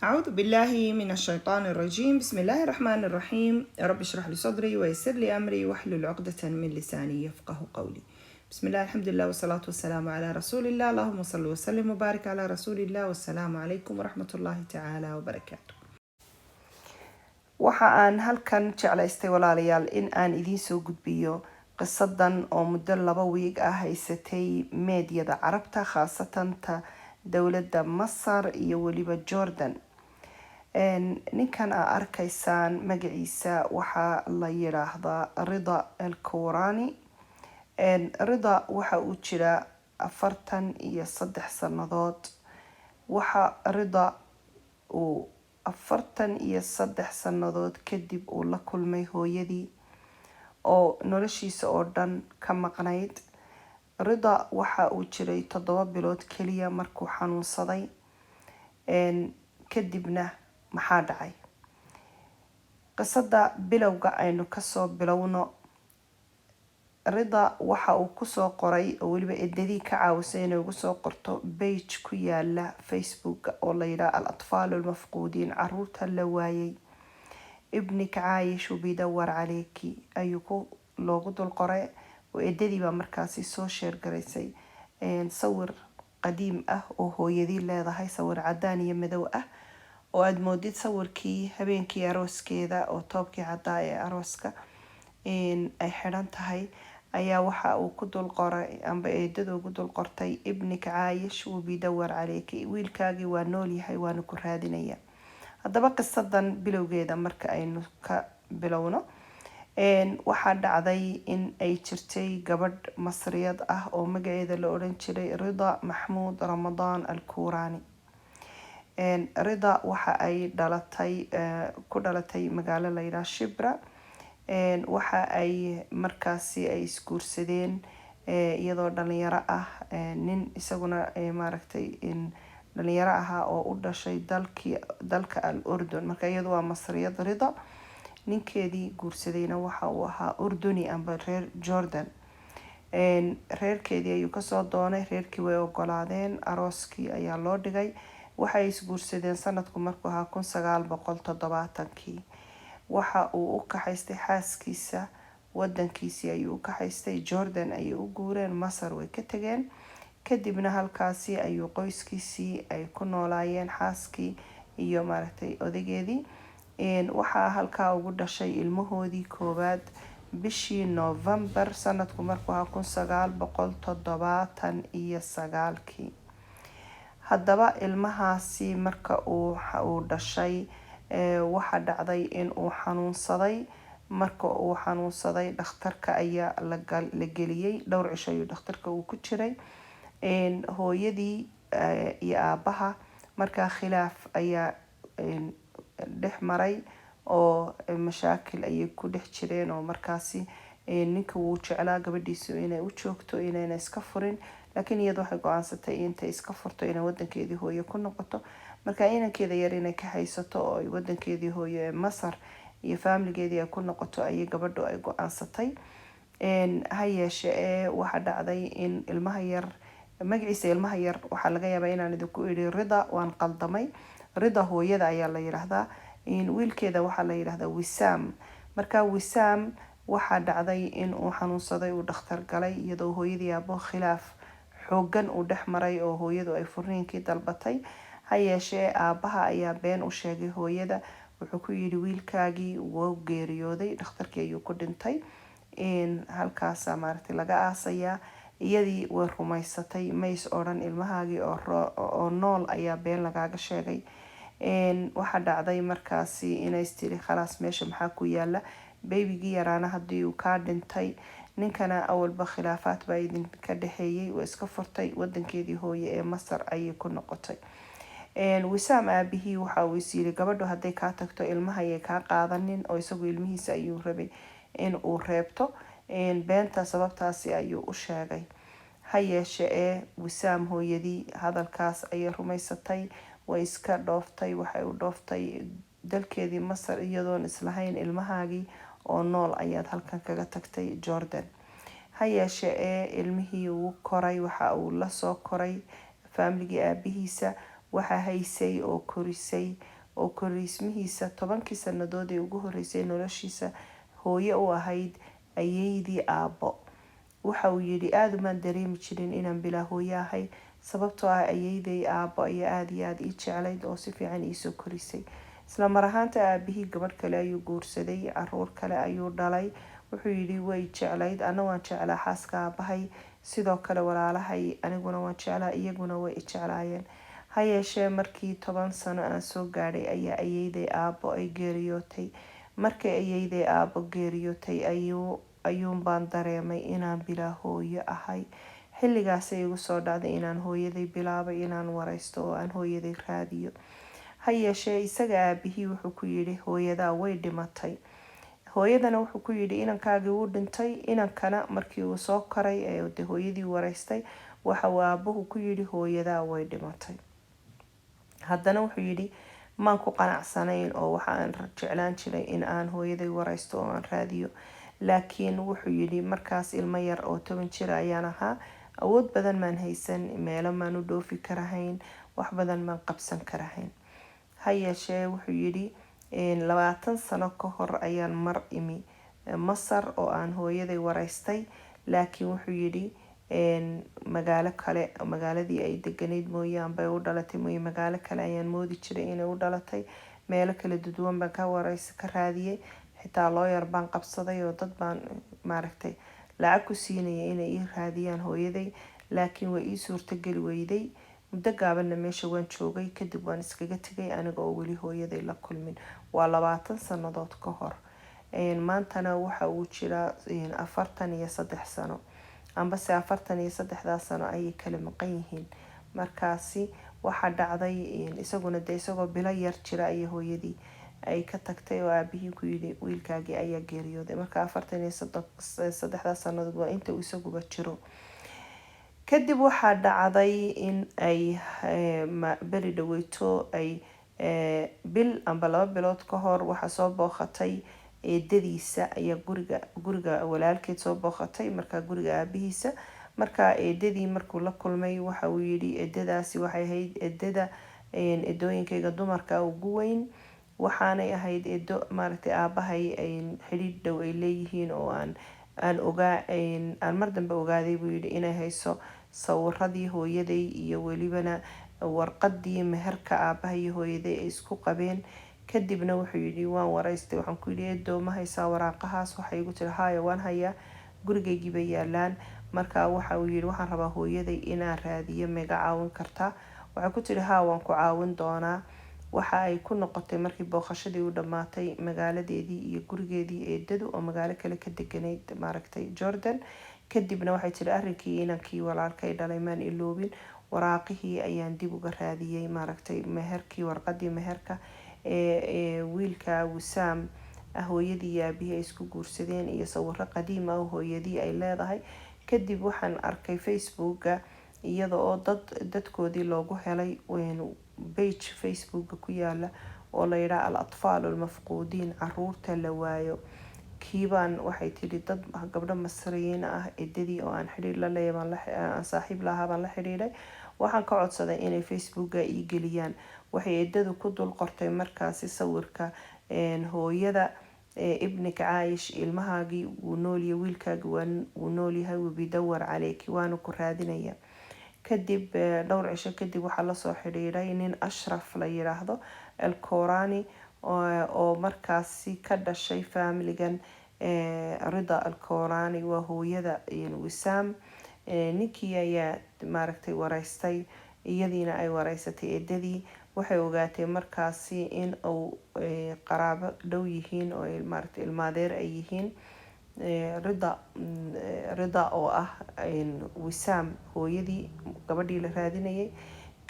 أعوذ بالله من الشيطان الرجيم. بسم الله الرحمن الرحيم. رب اشرح لي صدري ويسر لي أمري واحلل عقدة من لساني يفقه قولي. بسم الله الحمد لله والصلاة والسلام على رسول الله. اللهم صل وسلم وبارك على رسول الله. والسلام عليكم ورحمة الله تعالى وبركاته. waxa aan halkan jeclaystay walaalayaal in aan idiin soo gudbiyo qisadan oo muddo 2 wiig ah haysatay meediyada carabta khaasatan ta dowladda Masar iyo waliba Jordan. ninkan aa arkaysaan magaciisa waxaa la yiraahdaa Rida al-Kurani. Rida waxa uu jira 43 sanadood. waxa Rida uu 43 sanadood kadib uu la kulmay hooyadii oo noloshiisa oo dhan ka maqnayd. Rida waxa uu jiray 7 bilood kaliya markuu xanuunsaday. kadibna maxaa dhacay? qisada bilowga aynu kasoo bilowno. Rida waxa uu kusoo qoray oo waliba eedadii ka caawisay inay ugu soo qorto page ku yaala Facebook oo la yiraahdo al-atfal al-mafquudin, caruurta la waayay. ibnika caayish bidawar calayki ayuu ku loogu dul qoray oo eedadii baa markaasi soo share garaysay sawir qadiim ah oo hooyadii leedahay, sawir cadaan iyo madow ah oo aad moodid sawirkii habeenkii arooskeeda oo toobkii cadaa ee arooska ay xiran tahay. ayaa waxa uu ku dul qoray amba eedadu ugu dul qortay ibnika caayish bidawar calayki, wiilkaagii waa nool yahay waana ku raadinaya. haddaba qisadan bilowgeeda marka aynu ka bilowno, waxaa dhacday in ay jirtay gabadh Masriyad ah oo magaceeda la oran jiray Rida Mahmoud Ramadan al-Kurani. Rida waxa ay ku dhalatay magaalo la yiraahdo Shibra. waxa ay markaasi ay isguursadeen iyadoo dhalinyaro ah, nin isaguna maaragtay dhalinyaro ah oo u dhashay dalka al-Urdun. marka iyadu waa Masriyad Rida. ninkeedii guursadayna waxa uu ahaa Urduni amba reer Jordan. reerkeedii ayuu kasoo doonay, reerkii way ogolaadeen, arooskii ayaa loo dhigay. waxay isguursadeen sanadku markuu ahaa 1970. waxa uu u kaxaystay xaaskiisa wadankiisii ayuu u kaxaystay, Jordan ayay u guureen, Masar way ka tageen. kadibna halkaasi ayuu qoyskiisii ay ku noolaayeen, xaaskii iyo maaragtay odageedii. waxaa halkaa ugu dhashay ilmahoodii koowaad bishii November sanadku markuu ahaa 1979. haddaba ilmahaasi marka uu dhashay waxa dhacday in uu xanuunsaday. marka uu xanuunsaday dhakhtarka ayaa la geliyay, dhowr cisho ayuu dhakhtarka uu ku jiray. hooyadii iyo aabaha markaa khilaaf ayaa dhex maray oo mashaakil ayay ku dhex jireen oo markaasi ninka wuu jeclaa gabadhiisu inay u joogto inayna iska furin, laakiin iyadu waxay go'aansatay intay iska furto inay wadankeedii hooyo ku noqoto. marka inankeeda yar inay ka haysato oo ay wadankeedii hooyo ee Masar iyo faamiligeedii ay ku noqoto ayay gabadhu ay go'aansatay. ha yeeshee waxa dhacday in ilmaha yar magaciisa waxaa laga yaabaa inaan idinku idhi Rida, waan qaldamay. Rida hooyada ayaa la yiraahdaa, wiilkeeda waxaa la yiraahdaa Wisaam. marka Wisaam waxaa dhacday in uu xanuunsaday, uu dhakhtar galay iyadoo hooyadii aabo khilaaf xoogan uu dhex maray oo hooyadu ay furiinkii dalbatay. ha yeeshee aabaha ayaa been u sheegay hooyada, wuxuu ku yidhi wiilkaagii wuu geeriyooday, dhakhtarkii ayuu ku dhintay, halkaasa maaragtay laga aasayaa. iyadii way rumaysatay, mays odhan ilmahaagii oo nool ayaa been lagaaga sheegay. waxaa dhacday markaasi inay tiri khalaas meesha maxaa ku yaala, baybigii yaraana haddii uu kaa dhintay, ninkana awalba khilaafaad baa idinka dhexeeyay, way iska furtay, wadankeedii hooye ee Masar ayay ku noqotay. Wisaam aabihii waxa uu is yiri gabadhu hadday kaa tagto ilmaha ayay kaa qaadanin, oo isagu ilmihiisa ayuu rabay in uu reebto. beenta sababtaasi ayuu u sheegay. ha yeeshee Wisaam hooyadii hadalkaas ayay rumaysatay, way iska dhooftay. waxay u dhooftay dalkeedii Masar iyadoon islahayn ilmahaagii oo nool ayaad halkan kaga tagtay Jordan. ha yeeshee ilmihii uu koray, waxa uu la soo koray faamiligii aabihiisa. waxa haysay oo korisay oo koriismihiisa 10 sanadood ee ugu horeysay noloshiisa hooyo u ahayd ayeydii aabo. waxa uu yidhi aada umaan dareemi jirin inaan bilaa hooyo ahay, sababtoo ah ayeydey aabo ayaa aada iyo aada ii jeclayd oo si fiican iisoo korisay. isla mar ahaanta aabihii gabadh kale ayuu guursaday, caruur kale ayuu dhalay. wuxuu yidhi way jeclayd, ana waan jeclaa xaaska aabahay, sidoo kale walaalahay aniguna waan jeclaa, iyaguna way jeclaayeen. ha yeeshee markii 10 sano aan soo gaadhay ayaa ayeydey aabo ay geeriyootay. markii ayeydey aabo geeriyootay ayuun baan dareemay inaan bilaa hooyo ahay. xilligaasay igu soo dhacday inaan hooyaday bilaabay inaan wareysto oo aan hooyaday raadiyo. ha yeeshee isaga aabihii wuxuu ku yidhi hooyadaa way dhimatay. hooyadana wuxuu ku yidhi inankaagii wuu dhintay. inankana markii uu soo koray ee de hooyadii wareystay, waxa uu aabuhu ku yidhi hooyadaa way dhimatay. haddana wuxuu yidhi maan ku qanacsanayn oo waxa aan jeclaan jiray in aan hooyaday wareysto oo aan raadiyo. laakiin wuxuu yidhi markaas ilmo yar oo 10 jir ayaan ahaa, awood badan maan haysan, meelo maan u dhoofi karahayn, wax badan maan qabsan karahayn. ha yeeshee wuxuu yidhi 20 sano ka hor ayaan mar imi Masar oo aan hooyaday wareystay. laakiin wuxuu yidhi magaalo kale, magaaladii ay deganayd mooyaan bay u dhalatay mooye magaalo kale ayaan moodi jiray inay u dhalatay. meelo kala duwan baan ka raadiyay, xitaa looyar baan qabsaday oo dad baan maaragtay lacag ku siinaya inay ii raadiyaan hooyaday, laakiin way ii suurtageli weyday. muddo gaabanna meesha waan joogay, kadib waan iskaga tegay aniga oo weli hooyaday la kulmin. waa 20 sanadood ka hor. maantana waxa uu jiraa 43 sano, ambase 43 sano ayay kala maqan yihiin. markaasi waxaa dhacday isaguna de isagoo bilo yar jira ayay hooyadii ay ka tagtay oo aabihii ku yidhi wiilkaagii ayaa geeriyooday. marka 43 sanadood waa inta uu isaguba jiro. kadib waxaa dhacday in ay beri dhaweyto ay bil amba 2 bilood ka hor waxaa soo booqatay eedadiisa ayaa guriga walaalkeed soo booqatay, markaa guriga aabihiisa. markaa eedadii markuu la kulmay waxa uu yidhi eedadaasi waxay ahayd eedada eedooyinkayga dumarka ugu weyn, waxaanay ahayd eedo maaragtay aabahay xidhiidh dhow ay leeyihiin oo aan mar dambe ogaaday buu yidhi inay hayso sawiradii hooyaday iyo welibana warqadii meherka aabahay iyo hooyaday ay isku qabeen. kadibna wuxuu yidhi waan wareystay, waxaan ku yidhi eedo ma haysaa waraaqahaas? waxay igu tiri haya waan hayaa, gurigaygii bay yaalaan. marka waxa uu yidhi waxaan rabaa hooyaday inaan raadiyo, mega caawin kartaa? waxay ku tiri haa waan ku caawin doonaa. waxa ay ku noqotay markii booqashadii u dhamaatay magaaladeedii iyo gurigeedii eedadu oo magaalo kale ka deganayd maaragtay Jordan. kadibna waxay tiri arrinkii inankii walaalkay dhalay maan iloobin, waraaqihii ayaan dib uga raadiyay maaragtay meherkii, warqadii meherka ee wiilka Wisaam hooyadii iyo aabihii ay isku guursadeen iyo sawiro qadiim ah oo hooyadii ay leedahay. kadib waxaan arkay Facebooka iyada oo dadkoodii loogu helay page Facebooka ku yaala oo la yiraahdo al-atfaal al-mafquudiin, caruurta la waayo. kiibaan waxay tiri dad gabdho Masriyiin ah eedadii oo aan xiriir la leeyahay aan saaxiib lahaa baan la xiriiray. waxaan ka codsaday inay Facebooka ii geliyaan. waxay eedadu ku dul qortay markaasi sawirka hooyada ibnika Caayish, ilmahaagii wuu noolyahay, wiilkaagii wuu noolyahay, wuu bidawar caleyki, waanu ku raadinaya. kadib dhowr cisho kadib waxaa lasoo xiriiray nin Ashraf la yiraahdo al-Koorani oo markaasi ka dhashay familigan Rida al-Koorani, waa hooyada Wisaam. ninkii ayaa maaragtay wareystay, iyadiina ay wareysatay eedadii. waxay ogaatay markaasi in uu qaraabo dhow yihiin oo maaragtay ilmaadeer ay yihiin. Rida oo ah Wisaam hooyadii gabadhii la raadinayay.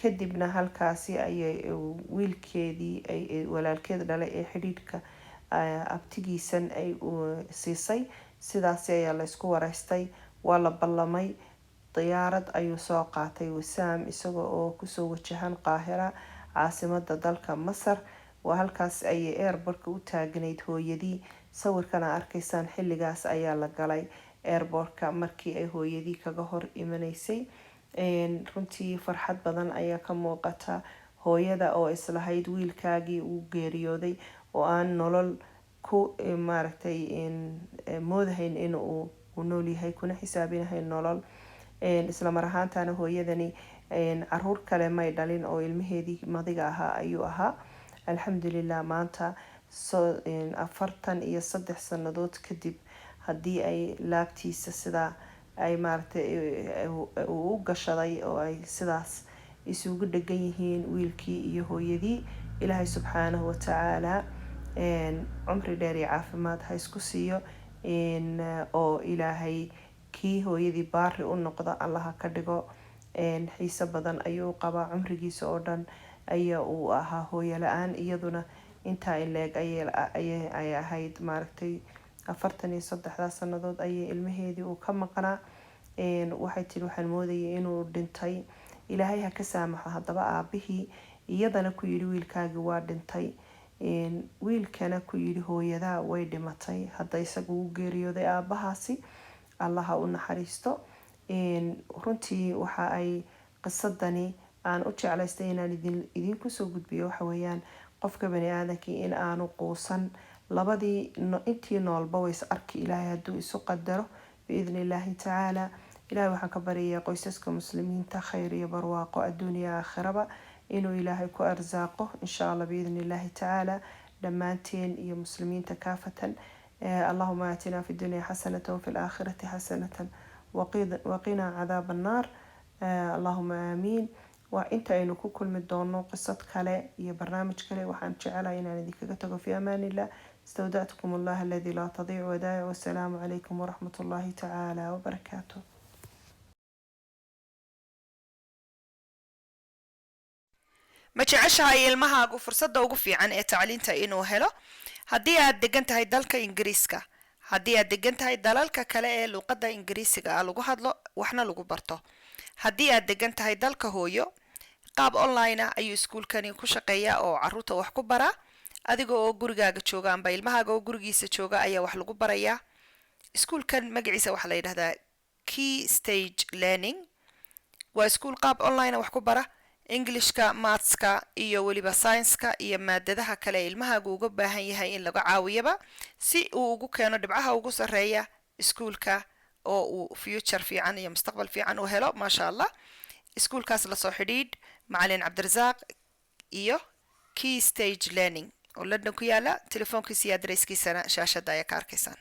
kadibna halkaasi ayay wiilkeedii ay walaalkeed dhalay ee xidhiidhka abtigiisan ay siisay. sidaasi ayaa la isku wareystay, waa la ballamay. diyaarad ayuu soo qaatay Wisaam isagoo oo kusoo wajahan Qaahira, caasimada dalka Masar. waa halkaas ayay airportka u taagnayd hooyadii. sawirkana arkaysaan xilligaas ayaa la galay airportka markii ay hooyadii kaga hor imanaysay. runtii farxad badan ayaa ka muuqata. hooyada oo islahayd wiilkaagii uu geeriyooday oo aan nolol ku maaragtay moodahayn in uu nool yahay kuna xisaabinahayn nolol isla mar ahaantana hooyadani caruur kale may dhalin oo ilmaheedii madiga ahaa ayuu ahaa alxamdulilah maanta 43 sanadood kadib haddii ay laabtiisa sidaa ay maaragtay u gashaday oo ay sidaas isugu dhegan yihiin wiilkii iyo hooyadii ilaahay subxaanahu watacaala cumri dheer iyo caafimaad ha isku siiyo oo ilaahay kii hooyadii baari u noqda allaha ka dhigo xiise badan ayuu qabaa cumrigiisa oo dhan ayaa uu ahaa hooyo la-aan iyaduna intaa ileeg ayay ahayd maaragtay 43 sanadood ayay ilmaheedii uu ka maqnaa waxay tiri waxaan moodayay inuu dhintay ilaahay ha ka saamaxo haddaba aabihii iyadana ku yidhi wiilkaagii waa dhintay wiilkana ku yidhi hooyadaa way dhimatay hadda isagu u geeriyooday aabahaasi allaha u naxariisto runtii waxa ay qisadani aan u jeclaystay inaan idinku soo gudbiyo waxa weeyaan qofka bani aadankii in aanu quusan labadii intii noolba ways arki ilaahay hadduu isu qadaro biidni illaahi tacaala ilaahay waxaan ka baryayaa qoysaska muslimiinta khayr iyo barwaaqo adduuniya aakhiraba inuu ilaahay ku arsaaqo insha allah biidni illaahi tacaala dhammaanteen iyo muslimiinta kaafatan اللهم آتنا في الدنيا حسنة وفي الآخرة حسنة وقنا عذاب النار اللهم آمين وإنت أينو كل مدونو قصة كلا يا برنامج كلا وحن شعلا إن ذيك كتبوا في أمان الله استودعتكم الله الذي لا تضيع ودائع والسلام عليكم ورحمة الله تعالى وبركاته. ma jeceshahay ilmahaagu fursadda ugu fiican ee tacliinta inuu helo haddii aad degan tahay dalka ingiriiska haddii aad degan tahay dalalka kale ee luqadda ingiriisiga ah lagu hadlo waxna lagu barto haddii aad degan tahay dalka hooyo qaab online ah ayuu iskuulkani ku shaqeeyaa oo caruurta wax ku bara adiga oo gurigaaga jooga amba ilmahaaga oo gurigiisa jooga ayaa wax lagu barayaa iskuulkan magaciisa waxaa la yidhahdaa Key Stage Learning waa iskuul qaab online wax ku bara Englishka mathska iyo waliba science-ka iyo maadadaha kale ilmahaagu uga baahan yahay in laga caawiyaba si uu ugu keeno dhibcaha ugu sareeya iskuulka oo uu future fiican iyo mustaqbal fiican u helo ma sha Allah iskuulkaas la soo xidhiidh macallin Cabdirasaaq iyo Key Stage Learning oo London ku yaala telefoonkiisa iyo adresskiisana shaashada ayaa ka arkaysaan